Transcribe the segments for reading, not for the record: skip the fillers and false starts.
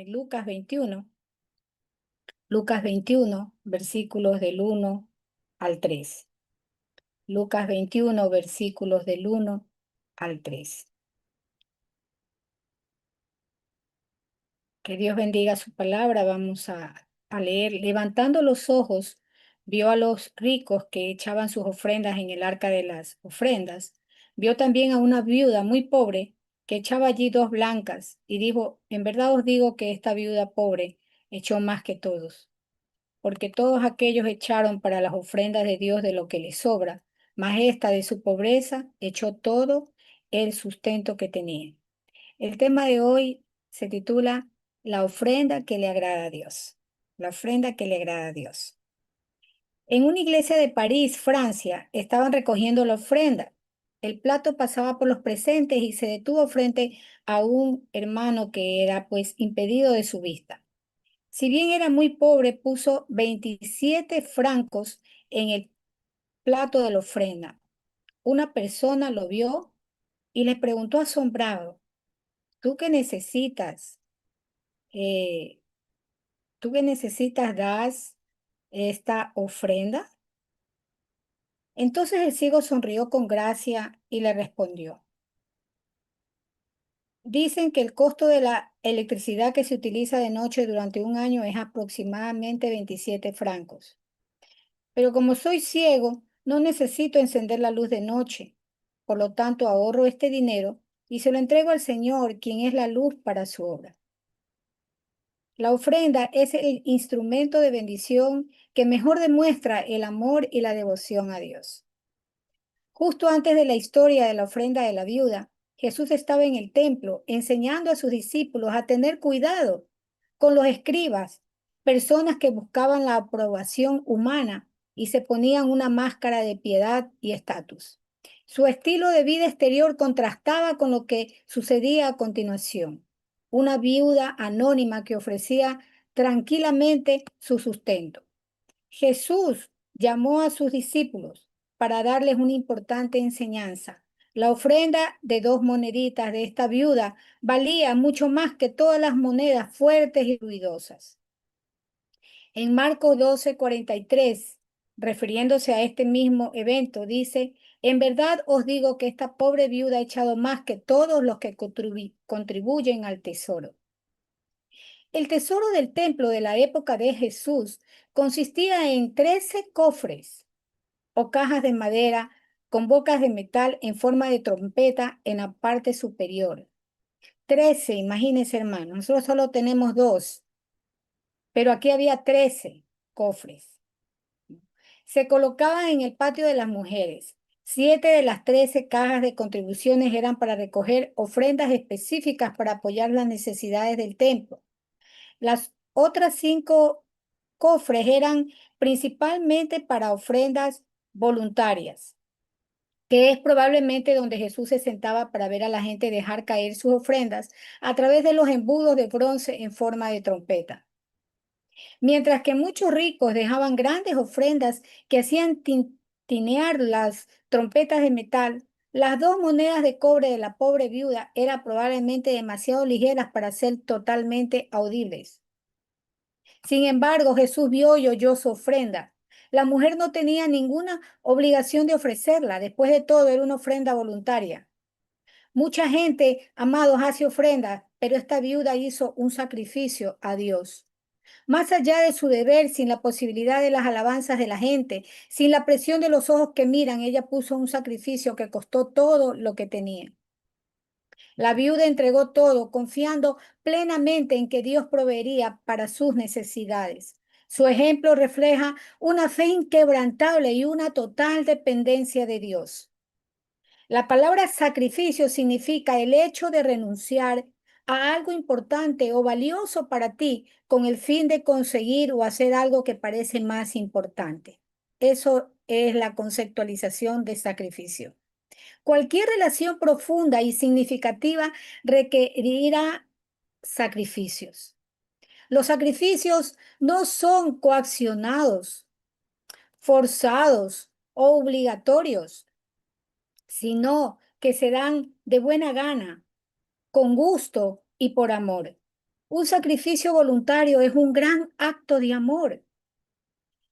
Lucas 21. Lucas 21, versículos del 1 al 3. Lucas 21, versículos del 1 al 3. Que Dios bendiga su palabra. Vamos a leer. Levantando los ojos, vio a los ricos que echaban sus ofrendas en el arca de las ofrendas. Vio también a una viuda muy pobre que echaba allí 2 blancas y dijo, en verdad os digo que esta viuda pobre echó más que todos, porque todos aquellos echaron para las ofrendas de Dios de lo que les sobra, mas esta de su pobreza echó todo el sustento que tenía. El tema de hoy se titula La ofrenda que le agrada a Dios. La ofrenda que le agrada a Dios. En una iglesia de París, Francia, estaban recogiendo la ofrenda. El plato pasaba por los presentes y se detuvo frente a un hermano que era pues impedido de su vista. Si bien era muy pobre, puso 27 francos en el plato de la ofrenda. Una persona lo vio y le preguntó asombrado, ¿tú qué necesitas? Eh, ¿Tú qué necesitas das esta ofrenda? Entonces el ciego sonrió con gracia y le respondió, dicen que el costo de la electricidad que se utiliza de noche durante un año es aproximadamente 27 francos. Pero como soy ciego, no necesito encender la luz de noche. Por lo tanto, ahorro este dinero y se lo entrego al Señor, quien es la luz para su obra. La ofrenda es el instrumento de bendición que mejor demuestra el amor y la devoción a Dios. Justo antes de la historia de la ofrenda de la viuda, Jesús estaba en el templo enseñando a sus discípulos a tener cuidado con los escribas, personas que buscaban la aprobación humana y se ponían una máscara de piedad y estatus. Su estilo de vida exterior contrastaba con lo que sucedía a continuación. Una viuda anónima que ofrecía tranquilamente su sustento. Jesús llamó a sus discípulos para darles una importante enseñanza. La ofrenda de 2 moneditas de esta viuda valía mucho más que todas las monedas fuertes y ruidosas. En Marcos 12:43, refiriéndose a este mismo evento, dice, en verdad os digo que esta pobre viuda ha echado más que todos los que contribuyen al tesoro. El tesoro del templo de la época de Jesús consistía en 13 cofres o cajas de madera con bocas de metal en forma de trompeta en la parte superior. 13, imagínense hermanos, nosotros solo tenemos 2, pero aquí había 13 cofres. Se colocaban en el patio de las mujeres. 7 de las 13 cajas de contribuciones eran para recoger ofrendas específicas para apoyar las necesidades del templo. Las otras 5 cofres eran principalmente para ofrendas voluntarias, que es probablemente donde Jesús se sentaba para ver a la gente dejar caer sus ofrendas a través de los embudos de bronce en forma de trompeta. Mientras que muchos ricos dejaban grandes ofrendas que hacían tintinear las trompetas de metal, las 2 monedas de cobre de la pobre viuda eran probablemente demasiado ligeras para ser totalmente audibles. Sin embargo, Jesús vio y oyó su ofrenda. La mujer no tenía ninguna obligación de ofrecerla. Después de todo, era una ofrenda voluntaria. Mucha gente, amados, hace ofrendas, pero esta viuda hizo un sacrificio a Dios. Más allá de su deber, sin la posibilidad de las alabanzas de la gente, sin la presión de los ojos que miran, ella puso un sacrificio que costó todo lo que tenía. La viuda entregó todo, confiando plenamente en que Dios proveería para sus necesidades. Su ejemplo refleja una fe inquebrantable y una total dependencia de Dios. La palabra sacrificio significa el hecho de renunciar a algo importante o valioso para ti con el fin de conseguir o hacer algo que parece más importante. Eso es la conceptualización de sacrificio. Cualquier relación profunda y significativa requerirá sacrificios. Los sacrificios no son coaccionados, forzados o obligatorios, sino que se dan de buena gana, con gusto y por amor. Un sacrificio voluntario es un gran acto de amor.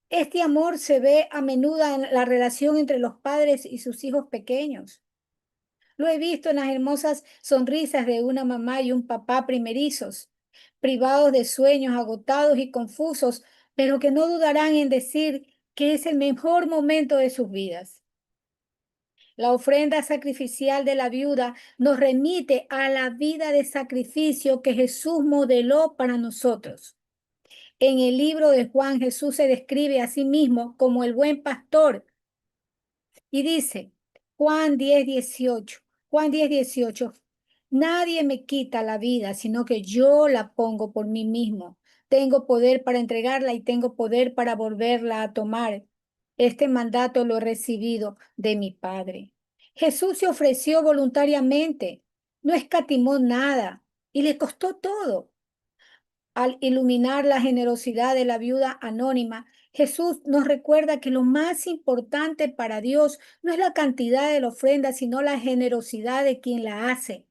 Este amor se ve a menudo en la relación entre los padres y sus hijos pequeños. Lo he visto en las hermosas sonrisas de una mamá y un papá primerizos, privados de sueños, agotados y confusos, pero que no dudarán en decir que es el mejor momento de sus vidas. La ofrenda sacrificial de la viuda nos remite a la vida de sacrificio que Jesús modeló para nosotros. En el libro de Juan, Jesús se describe a sí mismo como el buen pastor y dice, Juan 10:18, Juan 10:18, nadie me quita la vida, sino que yo la pongo por mí mismo. Tengo poder para entregarla y tengo poder para volverla a tomar. Este mandato lo he recibido de mi Padre. Jesús se ofreció voluntariamente, no escatimó nada y le costó todo. Al iluminar la generosidad de la viuda anónima, Jesús nos recuerda que lo más importante para Dios no es la cantidad de la ofrenda, sino la generosidad de quien la hace.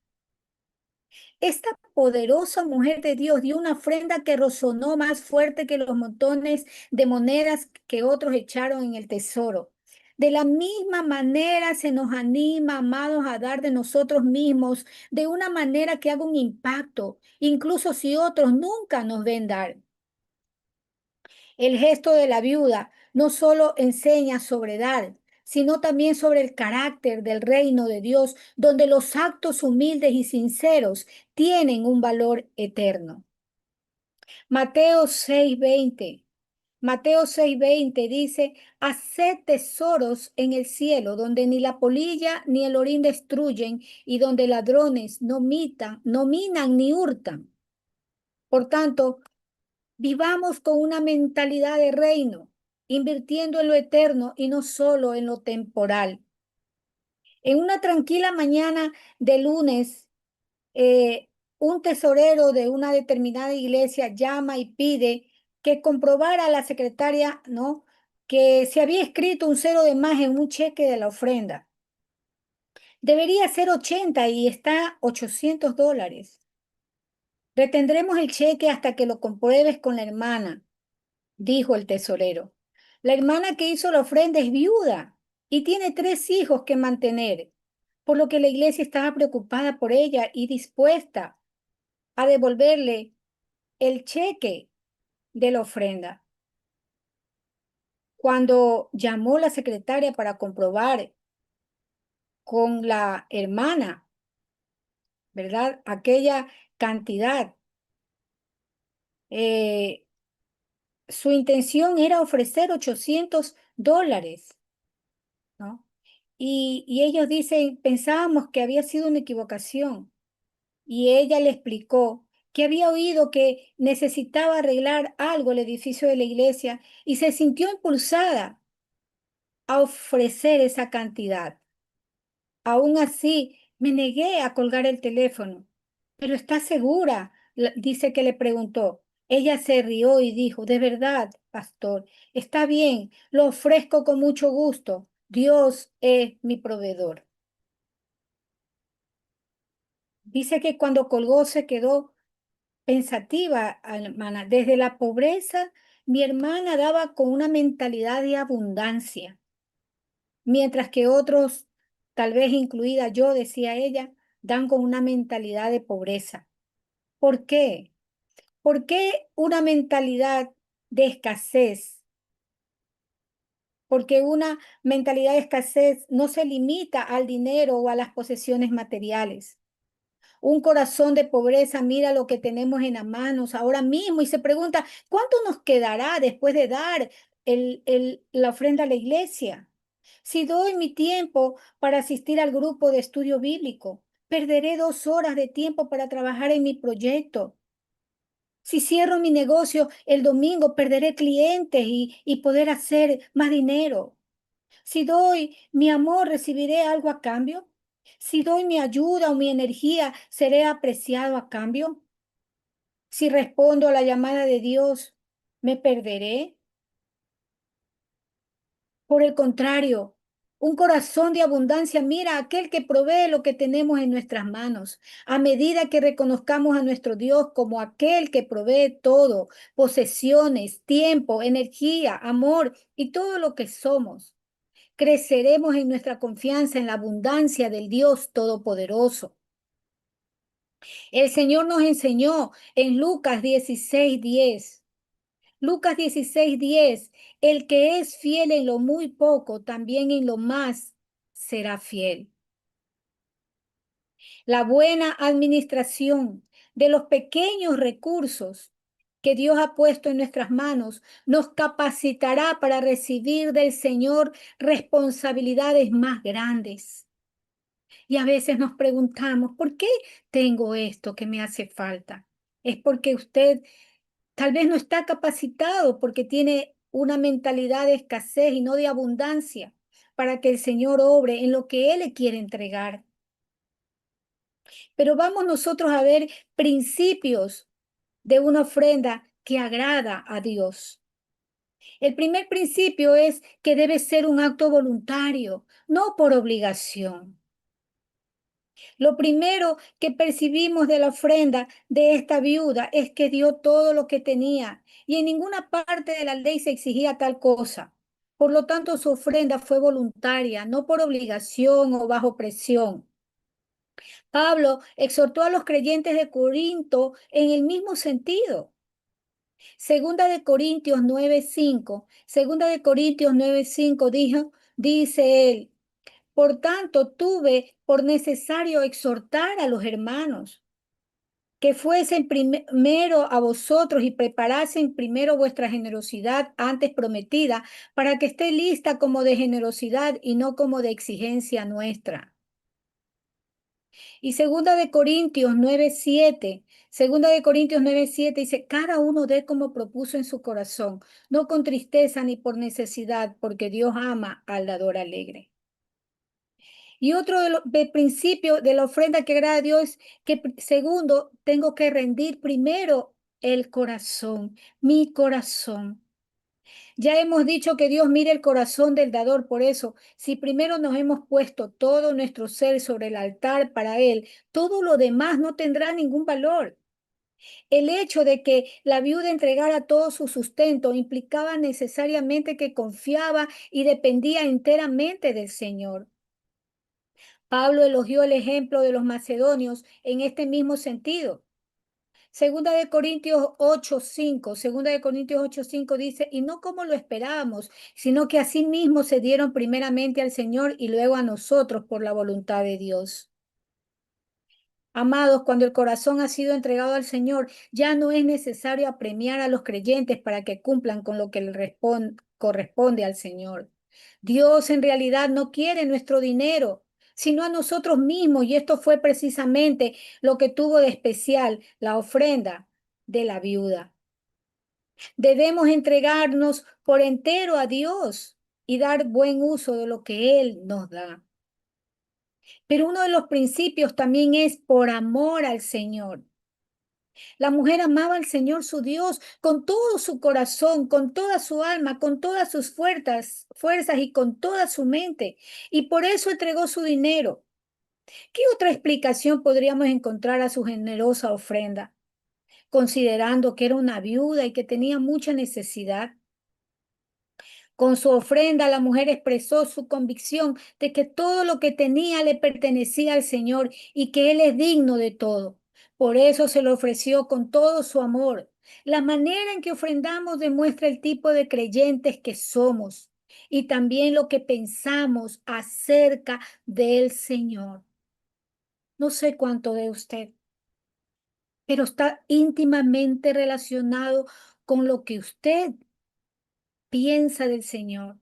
Esta poderosa mujer de Dios dio una ofrenda que resonó más fuerte que los montones de monedas que otros echaron en el tesoro. De la misma manera se nos anima, amados, a dar de nosotros mismos de una manera que haga un impacto, incluso si otros nunca nos ven dar. El gesto de la viuda no solo enseña sobre dar, sino también sobre el carácter del reino de Dios, donde los actos humildes y sinceros tienen un valor eterno. Mateo 6:20. Mateo 6:20 dice, haced tesoros en el cielo, donde ni la polilla ni el orín destruyen y donde ladrones no minan ni hurtan. Por tanto, vivamos con una mentalidad de reino, invirtiendo en lo eterno y no solo en lo temporal. En una tranquila mañana de lunes, un tesorero de una determinada iglesia llama y pide que comprobara a la secretaria, ¿no?, que se había escrito un cero de más en un cheque de la ofrenda. Debería ser 80 y está $800. Retendremos el cheque hasta que lo compruebes con la hermana, dijo el tesorero. La hermana que hizo la ofrenda es viuda y tiene 3 hijos que mantener, por lo que la iglesia estaba preocupada por ella y dispuesta a devolverle el cheque de la ofrenda. Cuando llamó la secretaria para comprobar con la hermana, ¿verdad?, aquella cantidad, eh, su intención era ofrecer $800, ¿no? Y ellos dicen, pensábamos que había sido una equivocación. Y ella le explicó que había oído que necesitaba arreglar algo el edificio de la iglesia y se sintió impulsada a ofrecer esa cantidad. Aún así, me negué a colgar el teléfono. ¿Pero está segura?, dice que le preguntó. Ella se rió y dijo, de verdad, pastor, está bien, lo ofrezco con mucho gusto. Dios es mi proveedor. Dice que cuando colgó se quedó pensativa, hermana. Desde la pobreza, mi hermana daba con una mentalidad de abundancia, mientras que otros, tal vez incluida yo, decía ella, dan con una mentalidad de pobreza. ¿Por qué? ¿Por qué una mentalidad de escasez? Porque una mentalidad de escasez no se limita al dinero o a las posesiones materiales. Un corazón de pobreza mira lo que tenemos en las manos ahora mismo y se pregunta, ¿cuánto nos quedará después de dar la ofrenda a la iglesia? Si doy mi tiempo para asistir al grupo de estudio bíblico, perderé 2 horas de tiempo para trabajar en mi proyecto. Si cierro mi negocio el domingo, perderé clientes y poder hacer más dinero. Si doy mi amor, ¿recibiré algo a cambio? Si doy mi ayuda o mi energía, ¿seré apreciado a cambio? Si respondo a la llamada de Dios, ¿me perderé? Por el contrario, Un corazón de abundancia mira a aquel que provee lo que tenemos en nuestras manos. A medida que reconozcamos a nuestro Dios como aquel que provee todo, posesiones, tiempo, energía, amor y todo lo que somos, creceremos en nuestra confianza en la abundancia del Dios Todopoderoso. El Señor nos enseñó en Lucas 16:10. Lucas 16:10, el que es fiel en lo muy poco, también en lo más será fiel. La buena administración de los pequeños recursos que Dios ha puesto en nuestras manos nos capacitará para recibir del Señor responsabilidades más grandes. Y a veces nos preguntamos, ¿por qué tengo esto que me hace falta? Es porque usted tal vez no está capacitado porque tiene una mentalidad de escasez y no de abundancia para que el Señor obre en lo que Él le quiere entregar. Pero vamos nosotros a ver principios de una ofrenda que agrada a Dios. El primer principio es que debe ser un acto voluntario, no por obligación. Lo primero que percibimos de la ofrenda de esta viuda es que dio todo lo que tenía y en ninguna parte de la ley se exigía tal cosa. Por lo tanto, su ofrenda fue voluntaria, no por obligación o bajo presión. Pablo exhortó a los creyentes de Corinto en el mismo sentido. Segunda de Corintios 9:5 dice él, por tanto, tuve por necesario exhortar a los hermanos que fuesen primero a vosotros y preparasen primero vuestra generosidad antes prometida, para que esté lista como de generosidad y no como de exigencia nuestra. Y segunda de Corintios 9:7 dice, cada uno dé como propuso en su corazón, no con tristeza ni por necesidad, porque Dios ama al dador alegre. Y otro de principio de la ofrenda que agrada a Dios es que segundo, tengo que rendir primero el corazón, mi corazón. Ya hemos dicho que Dios mira el corazón del dador, por eso, si primero nos hemos puesto todo nuestro ser sobre el altar para Él, todo lo demás no tendrá ningún valor. El hecho de que la viuda entregara todo su sustento implicaba necesariamente que confiaba y dependía enteramente del Señor. Pablo elogió el ejemplo de los macedonios en este mismo sentido. Segunda de Corintios 8:5 dice, y no como lo esperábamos, sino que asimismo se dieron primeramente al Señor y luego a nosotros por la voluntad de Dios. Amados, cuando el corazón ha sido entregado al Señor, ya no es necesario apremiar a los creyentes para que cumplan con lo que le corresponde al Señor. Dios en realidad no quiere nuestro dinero, sino a nosotros mismos, y esto fue precisamente lo que tuvo de especial la ofrenda de la viuda. Debemos entregarnos por entero a Dios y dar buen uso de lo que Él nos da. Pero uno de los principios también es por amor al Señor. La mujer amaba al Señor su Dios con todo su corazón, con toda su alma, con todas sus fuerzas y con toda su mente. Y por eso entregó su dinero. ¿Qué otra explicación podríamos encontrar a su generosa ofrenda? Considerando que era una viuda y que tenía mucha necesidad. Con su ofrenda, la mujer expresó su convicción de que todo lo que tenía le pertenecía al Señor y que Él es digno de todo. Por eso se lo ofreció con todo su amor. La manera en que ofrendamos demuestra el tipo de creyentes que somos y también lo que pensamos acerca del Señor. No sé cuánto de usted, pero está íntimamente relacionado con lo que usted piensa del Señor.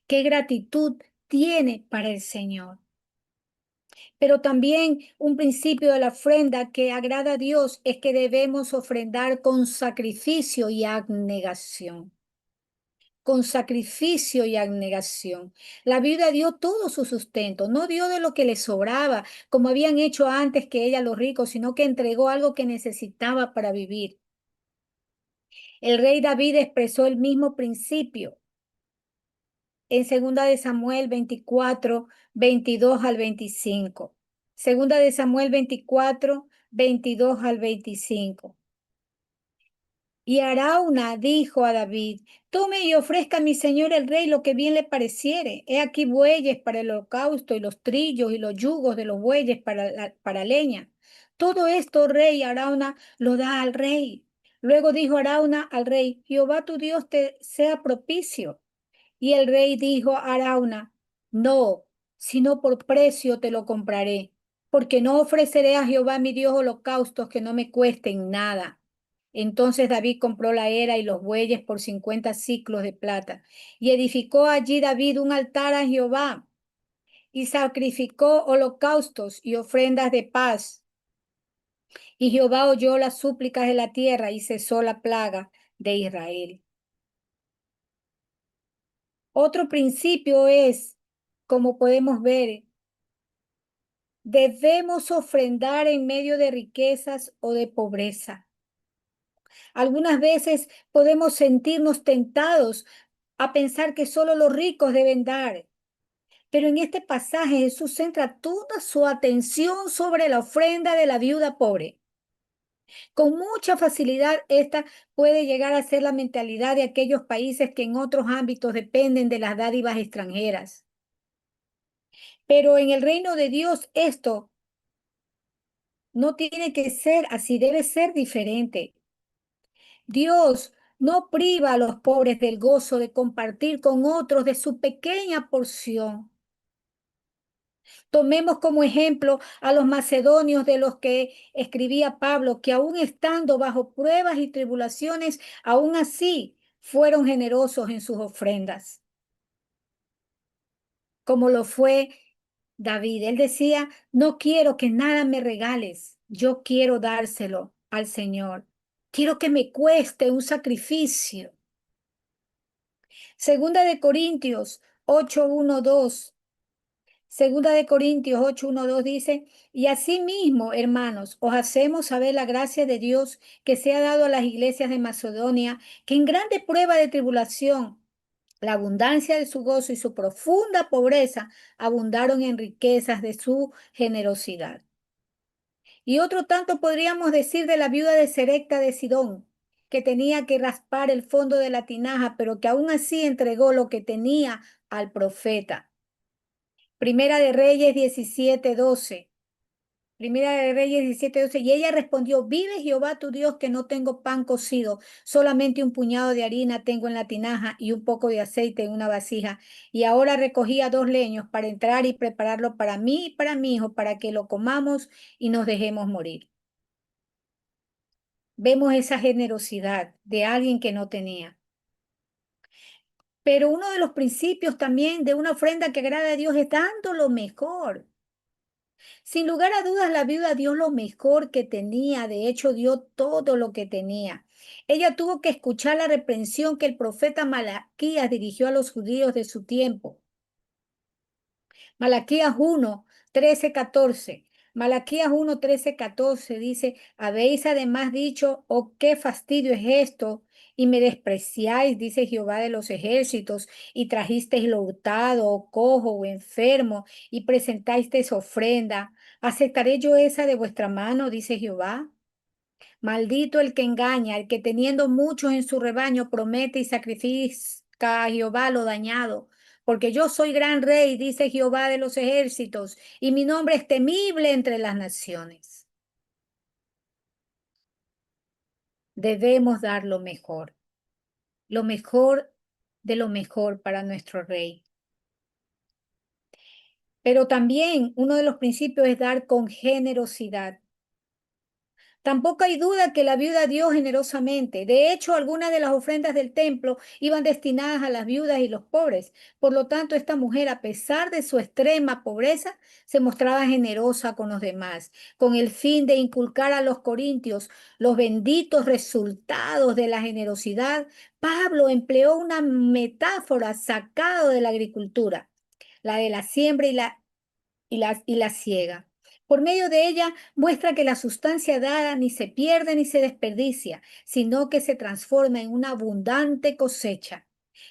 ¿Qué gratitud tiene para el Señor? Pero también un principio de la ofrenda que agrada a Dios es que debemos ofrendar con sacrificio y abnegación. Con sacrificio y abnegación. La viuda dio todo su sustento, no dio de lo que le sobraba, como habían hecho antes que ella los ricos, sino que entregó algo que necesitaba para vivir. El rey David expresó el mismo principio en Segunda de Samuel 24, 22 al 25. Segunda de Samuel 24, 22 al 25. Y Arauna dijo a David: Tome y ofrezca a mi señor el rey lo que bien le pareciere. He aquí bueyes para el holocausto, y los trillos y los yugos de los bueyes para leña. Todo esto, rey Arauna, lo da al rey. Luego dijo Arauna al rey: Jehová tu Dios te sea propicio. Y el rey dijo a Arauna: No, sino por precio te lo compraré, porque no ofreceré a Jehová mi Dios holocaustos que no me cuesten nada. Entonces David compró la era y los bueyes por 50 siclos de plata, y edificó allí David un altar a Jehová, y sacrificó holocaustos y ofrendas de paz. Y Jehová oyó las súplicas de la tierra y cesó la plaga de Israel. Otro principio es, como podemos ver, debemos ofrendar en medio de riquezas o de pobreza. Algunas veces podemos sentirnos tentados a pensar que solo los ricos deben dar. Pero en este pasaje Jesús centra toda su atención sobre la ofrenda de la viuda pobre. Con mucha facilidad, esta puede llegar a ser la mentalidad de aquellos países que en otros ámbitos dependen de las dádivas extranjeras. Pero en el reino de Dios esto no tiene que ser así, debe ser diferente. Dios no priva a los pobres del gozo de compartir con otros de su pequeña porción. Tomemos como ejemplo a los macedonios de los que escribía Pablo, que aún estando bajo pruebas y tribulaciones, aún así fueron generosos en sus ofrendas, como lo fue David. Él decía: no quiero que nada me regales, yo quiero dárselo al Señor. Quiero que me cueste un sacrificio. Segunda de Corintios 8:1-2. Segunda de Corintios 8:1-2 dice: Y asimismo, hermanos, os hacemos saber la gracia de Dios que se ha dado a las iglesias de Macedonia, que en grande prueba de tribulación, la abundancia de su gozo y su profunda pobreza abundaron en riquezas de su generosidad. Y otro tanto podríamos decir de la viuda de Serepta de Sidón, que tenía que raspar el fondo de la tinaja, pero que aún así entregó lo que tenía al profeta. Primera de Reyes 17:12. Primera de Reyes 17:12. Y ella respondió: Vive Jehová tu Dios, que no tengo pan cocido, solamente un puñado de harina tengo en la tinaja y un poco de aceite en una vasija. Y ahora recogía 2 leños para entrar y prepararlo para mí y para mi hijo, para que lo comamos y nos dejemos morir. Vemos esa generosidad de alguien que no tenía. Pero uno de los principios también de una ofrenda que agrada a Dios es dando lo mejor. Sin lugar a dudas, la viuda dio lo mejor que tenía, de hecho dio todo lo que tenía. Ella tuvo que escuchar la reprensión que el profeta Malaquías dirigió a los judíos de su tiempo. Malaquías 1, 13, 14. Malaquías 1, 13, 14 dice: Habéis además dicho: oh, qué fastidio es esto, y me despreciáis, dice Jehová de los ejércitos, y trajisteis lo hurtado, o cojo, o enfermo, y presentasteis ofrenda. ¿Aceptaré yo esa de vuestra mano? Dice Jehová. Maldito el que engaña, el que teniendo muchos en su rebaño promete y sacrifica a Jehová lo dañado. Porque yo soy gran rey, dice Jehová de los ejércitos, y mi nombre es temible entre las naciones. Debemos dar lo mejor de lo mejor para nuestro rey. Pero también uno de los principios es dar con generosidad. Tampoco hay duda que la viuda dio generosamente. De hecho, algunas de las ofrendas del templo iban destinadas a las viudas y los pobres. Por lo tanto, esta mujer, a pesar de su extrema pobreza, se mostraba generosa con los demás, con el fin de inculcar a los corintios los benditos resultados de la generosidad. Pablo empleó una metáfora sacada de la agricultura, la de la siembra y la siega. Por medio de ella muestra que la sustancia dada ni se pierde ni se desperdicia, sino que se transforma en una abundante cosecha.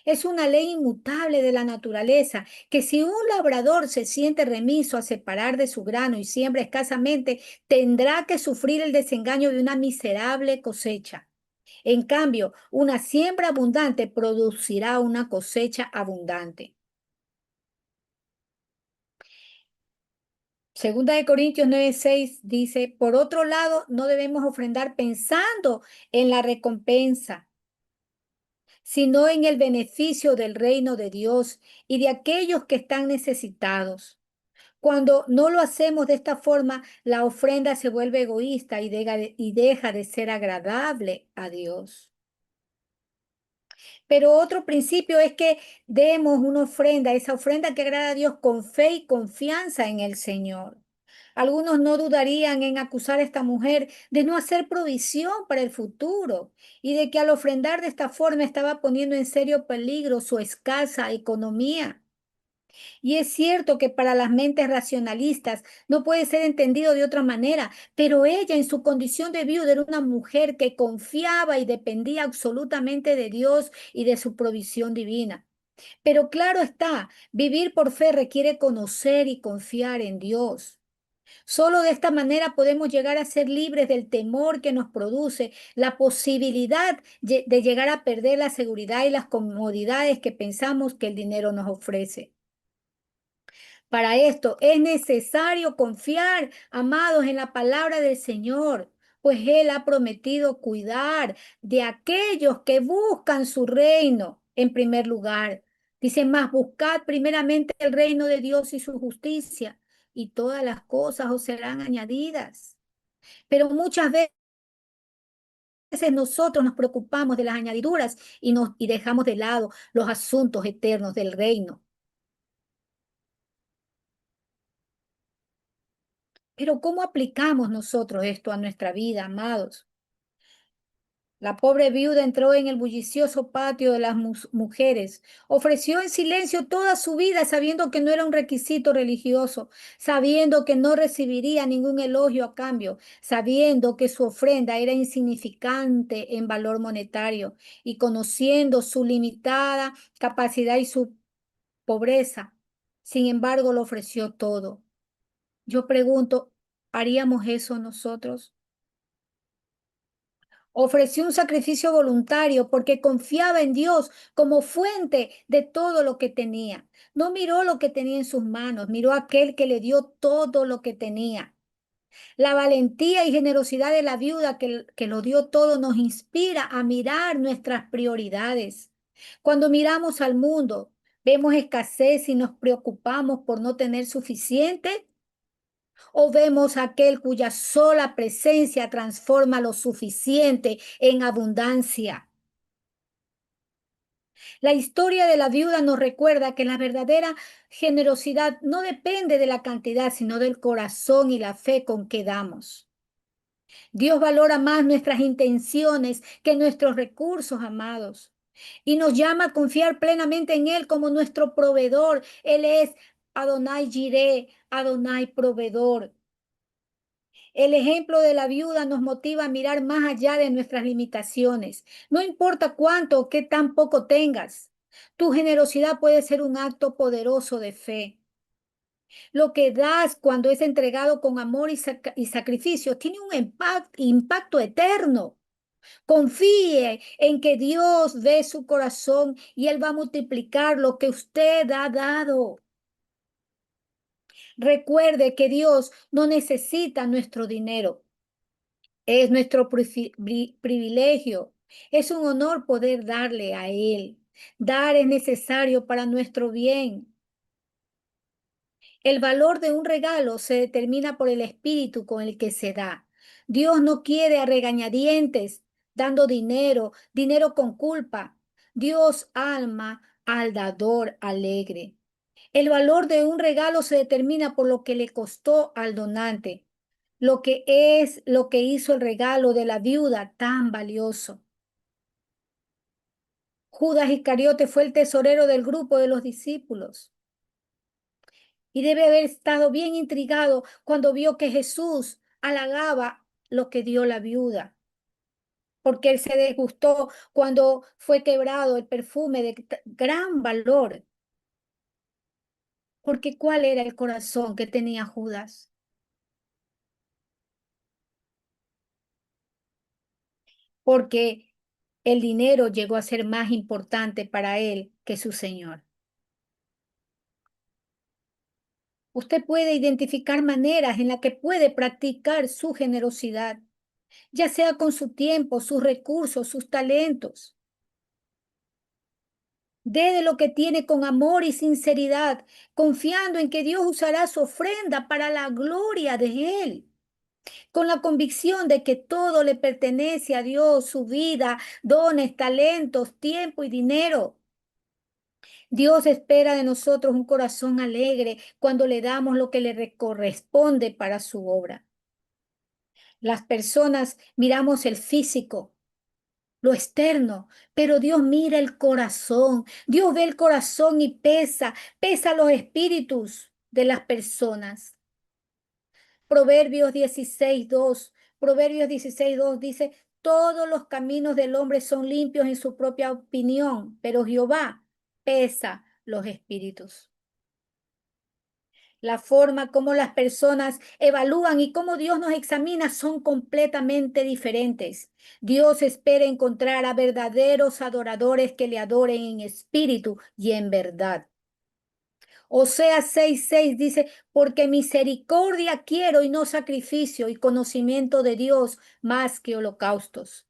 Es una ley inmutable de la naturaleza, que si un labrador se siente remiso a separar de su grano y siembra escasamente, tendrá que sufrir el desengaño de una miserable cosecha. En cambio, una siembra abundante producirá una cosecha abundante. Segunda de Corintios 9:6 dice, por otro lado, no debemos ofrendar pensando en la recompensa, sino en el beneficio del reino de Dios y de aquellos que están necesitados. Cuando no lo hacemos de esta forma, la ofrenda se vuelve egoísta y deja de ser agradable a Dios. Pero otro principio es que demos una ofrenda, esa ofrenda que agrada a Dios con fe y confianza en el Señor. Algunos no dudarían en acusar a esta mujer de no hacer provisión para el futuro y de que al ofrendar de esta forma estaba poniendo en serio peligro su escasa economía. Y es cierto que para las mentes racionalistas no puede ser entendido de otra manera, pero ella en su condición de viuda era una mujer que confiaba y dependía absolutamente de Dios y de su provisión divina. Pero claro está, vivir por fe requiere conocer y confiar en Dios. Solo de esta manera podemos llegar a ser libres del temor que nos produce la posibilidad de llegar a perder la seguridad y las comodidades que pensamos que el dinero nos ofrece. Para esto es necesario confiar, amados, en la palabra del Señor, pues Él ha prometido cuidar de aquellos que buscan su reino en primer lugar. Dice más, buscad primeramente el reino de Dios y su justicia, y todas las cosas os serán añadidas. Pero muchas veces nosotros nos preocupamos de las añadiduras y dejamos de lado los asuntos eternos del reino. Pero ¿cómo aplicamos nosotros esto a nuestra vida, amados? La pobre viuda entró en el bullicioso patio de las mujeres. Ofreció en silencio toda su vida, sabiendo que no era un requisito religioso, sabiendo que no recibiría ningún elogio a cambio, sabiendo que su ofrenda era insignificante en valor monetario y conociendo su limitada capacidad y su pobreza. Sin embargo, lo ofreció todo. Yo pregunto, ¿haríamos eso nosotros? Ofreció un sacrificio voluntario porque confiaba en Dios como fuente de todo lo que tenía. No miró lo que tenía en sus manos, miró a aquel que le dio todo lo que tenía. La valentía y generosidad de la viuda que lo dio todo nos inspira a mirar nuestras prioridades. Cuando miramos al mundo, vemos escasez y nos preocupamos por no tener suficiente, o vemos aquel cuya sola presencia transforma lo suficiente en abundancia. La historia de la viuda nos recuerda que la verdadera generosidad no depende de la cantidad, sino del corazón y la fe con que damos. Dios valora más nuestras intenciones que nuestros recursos, amados, y nos llama a confiar plenamente en Él como nuestro proveedor. Él es Adonai Jireh, Adonai proveedor. El ejemplo de la viuda nos motiva a mirar más allá de nuestras limitaciones. No importa cuánto o qué tan poco tengas, tu generosidad puede ser un acto poderoso de fe. Lo que das cuando es entregado con amor y sacrificio tiene un impacto eterno. Confíe en que Dios ve su corazón y Él va a multiplicar lo que usted ha dado. Recuerde que Dios no necesita nuestro dinero. Es nuestro privilegio. Es un honor poder darle a Él. Dar es necesario para nuestro bien. El valor de un regalo se determina por el espíritu con el que se da. Dios no quiere a regañadientes dando dinero, dinero con culpa. Dios ama al dador alegre. El valor de un regalo se determina por lo que le costó al donante, lo que es lo que hizo el regalo de la viuda tan valioso. Judas Iscariote fue el tesorero del grupo de los discípulos y debe haber estado bien intrigado cuando vio que Jesús halagaba lo que dio la viuda. porque él se disgustó cuando fue quebrado el perfume de gran valor. Porque ¿cuál era el corazón que tenía Judas? Porque el dinero llegó a ser más importante para él que su Señor. Usted puede identificar maneras en las que puede practicar su generosidad, ya sea con su tiempo, sus recursos, sus talentos. Dé de lo que tiene con amor y sinceridad, confiando en que Dios usará su ofrenda para la gloria de Él, con la convicción de que todo le pertenece a Dios, su vida, dones, talentos, tiempo y dinero. Dios espera de nosotros un corazón alegre cuando le damos lo que le corresponde para su obra. Las personas miramos el físico, lo externo, pero Dios mira el corazón. Dios ve el corazón y pesa los espíritus de las personas. Proverbios 16:2, Proverbios 16:2 dice, todos los caminos del hombre son limpios en su propia opinión, pero Jehová pesa los espíritus. La forma como las personas evalúan y cómo Dios nos examina son completamente diferentes. Dios espera encontrar a verdaderos adoradores que le adoren en espíritu y en verdad. Oseas 6:6 dice, porque misericordia quiero y no sacrificio y conocimiento de Dios más que holocaustos.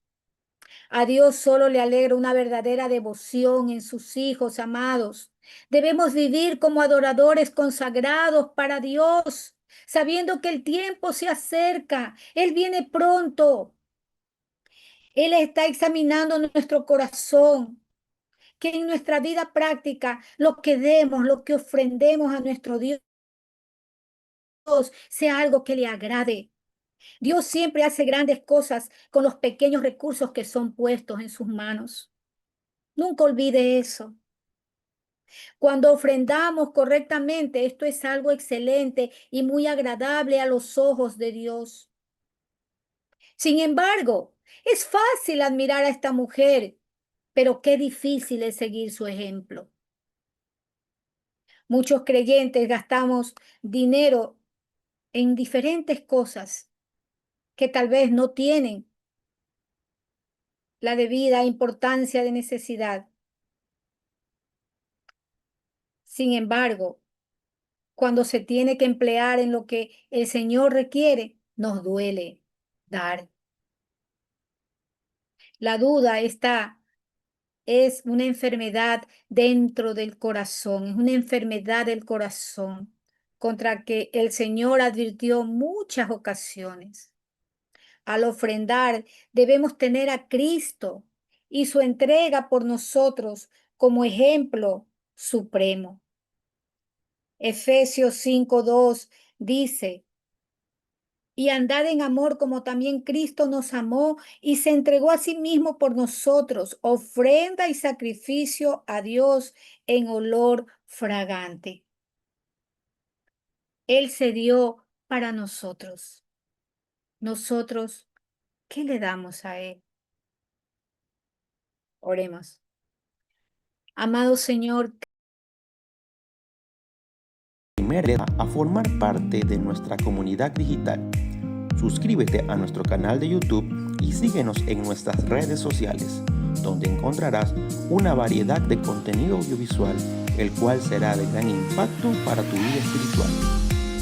A Dios solo le alegra una verdadera devoción en sus hijos amados. Debemos vivir como adoradores consagrados para Dios, sabiendo que el tiempo se acerca. Él viene pronto. Él está examinando nuestro corazón, que en nuestra vida práctica lo que demos, lo que ofrendemos a nuestro Dios sea algo que le agrade. Dios siempre hace grandes cosas con los pequeños recursos que son puestos en sus manos. Nunca olvide eso. Cuando ofrendamos correctamente, esto es algo excelente y muy agradable a los ojos de Dios. Sin embargo, es fácil admirar a esta mujer, pero qué difícil es seguir su ejemplo. Muchos creyentes gastamos dinero en diferentes cosas que tal vez no tienen la debida importancia de necesidad. Sin embargo, cuando se tiene que emplear en lo que el Señor requiere, nos duele dar. La duda es una enfermedad dentro del corazón, es una enfermedad del corazón contra que el Señor advirtió muchas ocasiones. Al ofrendar, debemos tener a Cristo y su entrega por nosotros como ejemplo supremo. Efesios 5:2 dice, y andad en amor como también Cristo nos amó y se entregó a sí mismo por nosotros, ofrenda y sacrificio a Dios en olor fragante. Él se dio para nosotros. Nosotros, ¿qué le damos a Él? Oremos. Amado Señor, A formar parte de nuestra comunidad digital. Suscríbete a nuestro canal de YouTube y síguenos en nuestras redes sociales, donde encontrarás una variedad de contenido audiovisual, el cual será de gran impacto para tu vida espiritual.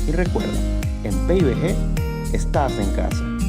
Y recuerda, en PIBG estás en casa.